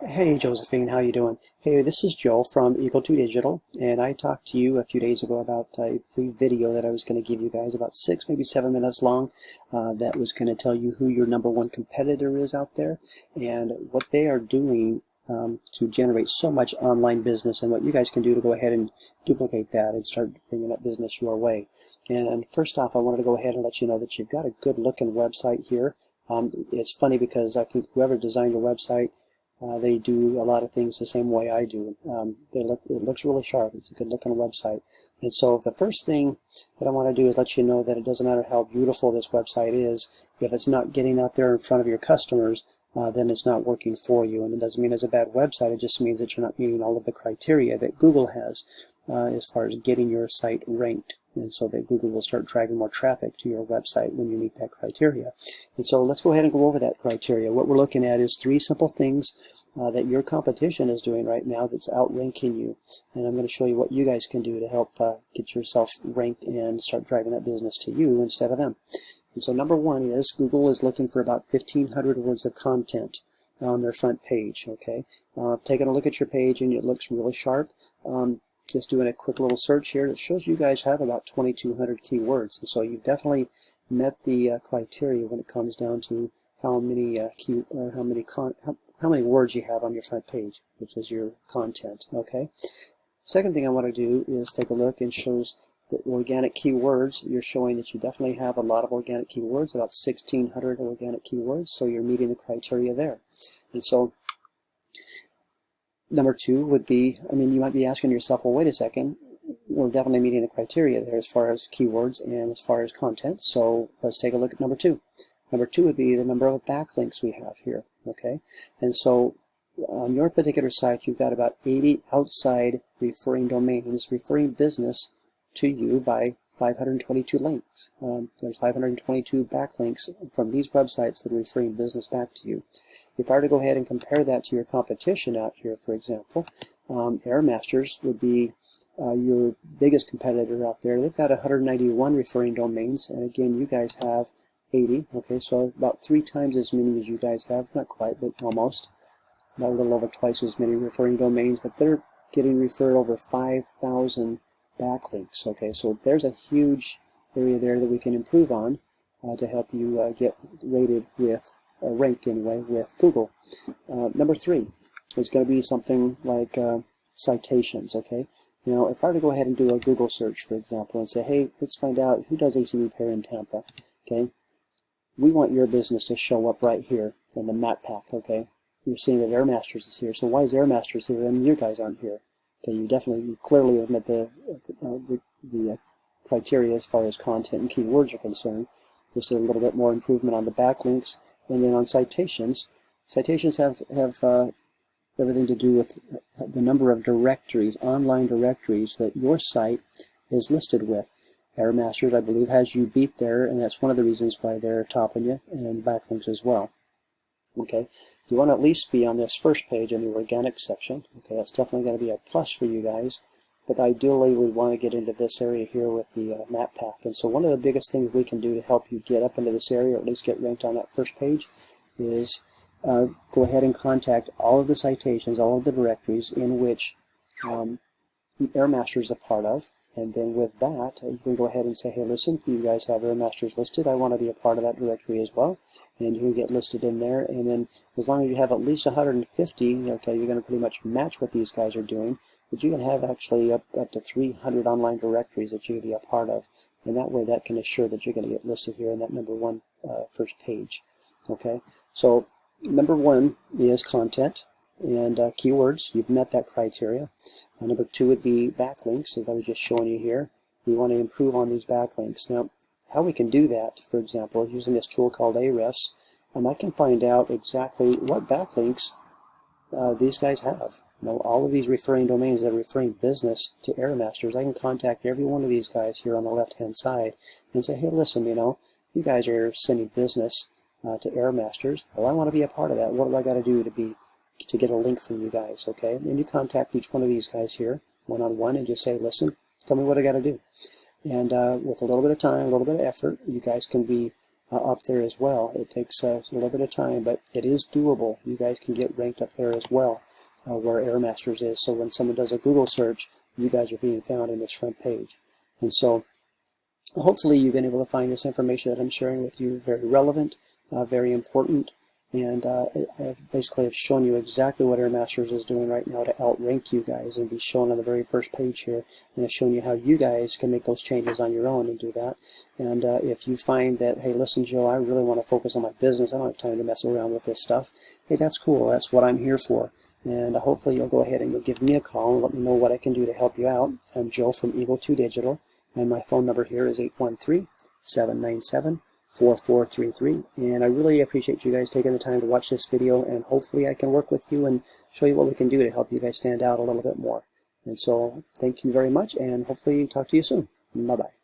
Hey Josephine, how you doing? Hey, this is Joe from Eagle 2 Digital, and I talked to you a few days ago about a free video that I was going to give you guys, about 6, maybe 7 minutes long, that was going to tell you who your number one competitor is out there and what they are doing to generate so much online business, and what you guys can do to go ahead and duplicate that and start bringing that business your way. And first off, I wanted to go ahead and let you know that you've got a good looking website here. It's funny because I think whoever designed your website, they do a lot of things the same way I do. It looks really sharp. It's a good looking website. And so the first thing that I want to do is let you know that it doesn't matter how beautiful this website is. If it's not getting out there in front of your customers, then it's not working for you. And it doesn't mean it's a bad website. It just means that you're not meeting all of the criteria that Google has as far as getting your site ranked. And so that Google will start driving more traffic to your website when you meet that criteria. And so let's go ahead and go over that criteria. What we're looking at is 3 simple things that your competition is doing right now that's outranking you. And I'm going to show you what you guys can do to help get yourself ranked and start driving that business to you instead of them. And so number 1 is Google is looking for about 1,500 words of content on their front page. Okay, I've taken a look at your page and it looks really sharp. Just doing a quick little search here that shows you guys have about 2,200 keywords, and so you've definitely met the criteria when it comes down to how many how many words you have on your front page, which is your content. Okay. Second thing I want to do is take a look and shows the organic keywords. You're showing that you definitely have a lot of organic keywords, about 1,600 organic keywords, so you're meeting the criteria there. And so number 2 would be, you might be asking yourself, well, wait a second, we're definitely meeting the criteria there as far as keywords and as far as content, so let's take a look at number 2. Number 2 would be the number of backlinks we have here, okay? And so on your particular site, you've got about 80 outside referring domains referring business to you by 522 links. There's 522 backlinks from these websites that are referring business back to you. If I were to go ahead and compare that to your competition out here, for example, Airmasters would be your biggest competitor out there. They've got 191 referring domains, and again, you guys have 80. Okay, so about 3 times as many as you guys have, not quite, but almost. About a little over twice as many referring domains, but they're getting referred over 5,000 backlinks. Okay, so there's a huge area there that we can improve on to help you get rated with, ranked anyway, with Google. Number 3 is going to be something like citations. Okay, now if I were to go ahead and do a Google search, for example, and say, hey, let's find out who does AC repair in Tampa. Okay, we want your business to show up right here in the map pack. Okay, you're seeing that Airmasters is here, so why is Airmasters here and you guys aren't here? Okay, you clearly have met the criteria as far as content and keywords are concerned. Just a little bit more improvement on the backlinks, and then on citations. Citations have everything to do with the number of directories, online directories that your site is listed with. Airmasters, I believe, has you beat there, and that's one of the reasons why they're topping you, and backlinks as well. Okay, you want to at least be on this first page in the organic section. Okay, that's definitely going to be a plus for you guys, but ideally we want to get into this area here with the map pack. And so one of the biggest things we can do to help you get up into this area, or at least get ranked on that first page, is go ahead and contact all of the citations, all of the directories in which Airmasters is a part of. And then with that, you can go ahead and say, hey, listen, you guys have Airmasters listed. I want to be a part of that directory as well. And you can get listed in there. And then as long as you have at least 150, okay, you're going to pretty much match what these guys are doing. But you can have actually up to 300 online directories that you can be a part of. And that way that can assure that you're going to get listed here in that number 1 first page. Okay, so number 1 is content and keywords. You've met that criteria. Number 2 would be backlinks, as I was just showing you here. We want to improve on these backlinks. Now, how we can do that, for example, using this tool called Ahrefs, I can find out exactly what backlinks these guys have. All of these referring domains that are referring business to Airmasters, I can contact every one of these guys here on the left-hand side and say, hey, listen, you guys are sending business to Airmasters. Well, I want to be a part of that. What do I got to do to get a link from you guys? Okay, and you contact each one of these guys here one-on-one and just say, listen, tell me what I got to do. And with a little bit of time, a little bit of effort, you guys can be up there as well. It takes a little bit of time, but it is doable. You guys can get ranked up there as well, where Airmasters is. So when someone does a Google search, you guys are being found in this front page. And so hopefully you've been able to find this information that I'm sharing with you very relevant, very important, and I've basically have shown you exactly what Airmasters is doing right now to outrank you guys and be shown on the very first page here, and I've shown you how you guys can make those changes on your own and do that. And if you find that, hey, listen, Joe, I really want to focus on my business, I don't have time to mess around with this stuff, hey, that's cool, that's what I'm here for. And hopefully you'll go ahead and you'll give me a call and let me know what I can do to help you out. I'm Joe from Eagle 2 Digital, and my phone number here is 813-797-4433. And I really appreciate you guys taking the time to watch this video, and hopefully I can work with you and show you what we can do to help you guys stand out a little bit more. And so thank you very much, and hopefully talk to you soon. Bye-bye.